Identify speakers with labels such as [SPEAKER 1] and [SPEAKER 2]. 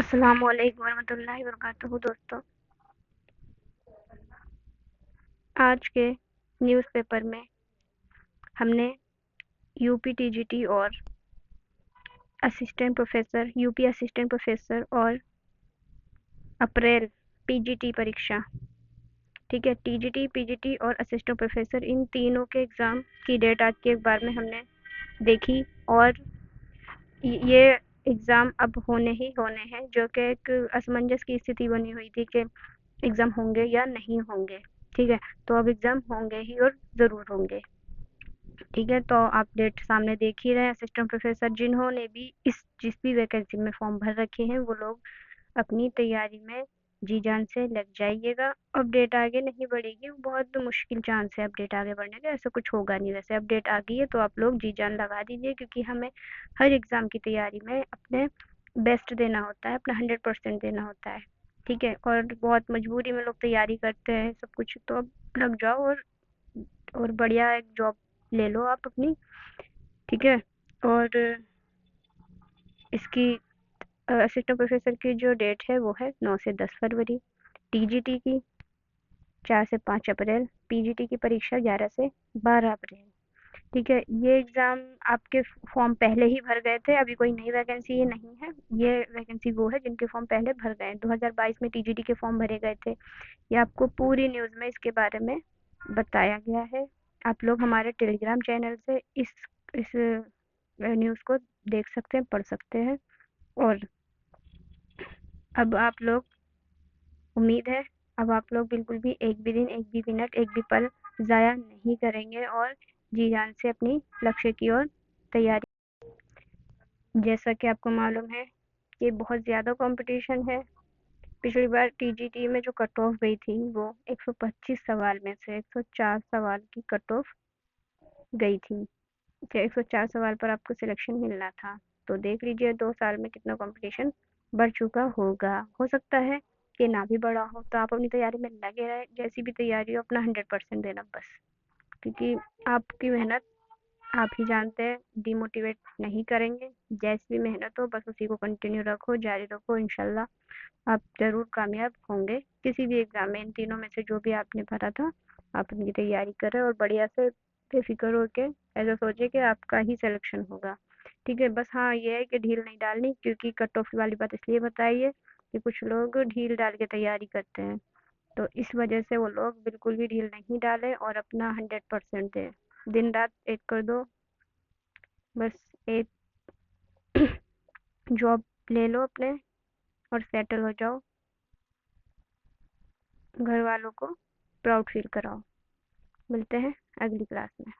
[SPEAKER 1] अस्सलामुअलैकुम वरहमतुल्लाहि वबरकातुहू दोस्तों। आज के न्यूज़पेपर में हमने यूपी टीजीटी और यूपी असिस्टेंट प्रोफेसर और अप्रैल पीजीटी परीक्षा, ठीक है, टीजीटी पीजीटी और असिस्टेंट प्रोफेसर, इन तीनों के एग्ज़ाम की डेट आज के अखबार में हमने देखी। और ये एग्ज़ाम अब होने ही होने हैं, जो कि एक असमंजस की स्थिति बनी हुई थी कि एग्ज़ाम होंगे या नहीं होंगे। ठीक है, तो अब एग्ज़ाम होंगे ही और ज़रूर होंगे। ठीक है, तो आप डेट सामने देख ही रहे हैं। असिस्टेंट प्रोफेसर जिन्होंने भी जिस भी वैकेंसी में फॉर्म भर रखे हैं, वो लोग अपनी तैयारी में जी जान से लग जाइएगा। अपडेट आगे नहीं बढ़ेगी, बहुत मुश्किल चांस है अपडेट आगे बढ़ने का, ऐसा कुछ होगा नहीं। वैसे अपडेट आ गई है तो आप लोग जी जान लगा दीजिए, क्योंकि हमें हर एग्ज़ाम की तैयारी में अपने बेस्ट देना होता है, अपना 100% देना होता है। ठीक है, और बहुत मजबूरी में लोग तैयारी करते हैं सब कुछ, तो अब लग जाओ और बढ़िया एक जॉब ले लो आप अपनी। ठीक है, और इसकी असिस्टेंट प्रोफेसर की जो डेट है वो है 9 से 10 फरवरी, टीजीटी की 4 से 5 अप्रैल, पीजीटी की परीक्षा 11 से 12 अप्रैल। ठीक है, ये एग्ज़ाम आपके फॉर्म पहले ही भर गए थे, अभी कोई नई वैकेंसी ये नहीं है। ये वैकेंसी वो है जिनके फॉर्म पहले भर गए हैं। 2022 में टीजीटी के फॉर्म भरे गए थे। ये आपको पूरी न्यूज़ में इसके बारे में बताया गया है। आप लोग हमारे टेलीग्राम चैनल से इस न्यूज़ को देख सकते हैं, पढ़ सकते हैं। और अब आप लोग, उम्मीद है अब आप लोग बिल्कुल भी एक भी दिन, एक भी मिनट, एक भी पल ज़ाया नहीं करेंगे और जी जान से अपनी लक्ष्य की ओर तैयारी। जैसा कि आपको मालूम है कि बहुत ज़्यादा कंपटीशन है। पिछली बार टीजीटी में जो कट ऑफ गई थी वो 125 सवाल में से 104 सवाल की कट ऑफ गई थी। 104 सवाल पर आपको सिलेक्शन मिलना था। तो देख लीजिए 2 साल में कितना कंपटीशन बढ़ चुका होगा। हो सकता है कि ना भी बढ़ा हो, तो आप अपनी तैयारी में लगे रहें। जैसी भी तैयारी हो, अपना 100% देना बस, क्योंकि आपकी मेहनत आप ही जानते हैं, डिमोटिवेट नहीं करेंगे। जैसी भी मेहनत हो बस उसी को कंटिन्यू रखो, जारी रखो। इंशाल्लाह आप ज़रूर कामयाब होंगे किसी भी एग्ज़ाम में। इन तीनों में से जो भी आपने भरा था, आप उनकी तैयारी करें और बढ़िया से बेफिक्र होके ऐसा सोचिए कि आपका ही सिलेक्शन होगा। ठीक है, बस हाँ ये है कि ढील नहीं डालनी, क्योंकि कट ऑफ वाली बात इसलिए बताई है कि कुछ लोग ढील डाल के तैयारी करते हैं, तो इस वजह से वो लोग बिल्कुल भी ढील नहीं डालें और अपना 100% दें। दिन रात एक कर दो, बस एक जॉब ले लो अपने और सेटल हो जाओ, घर वालों को प्राउड फील कराओ। मिलते हैं अगली क्लास में।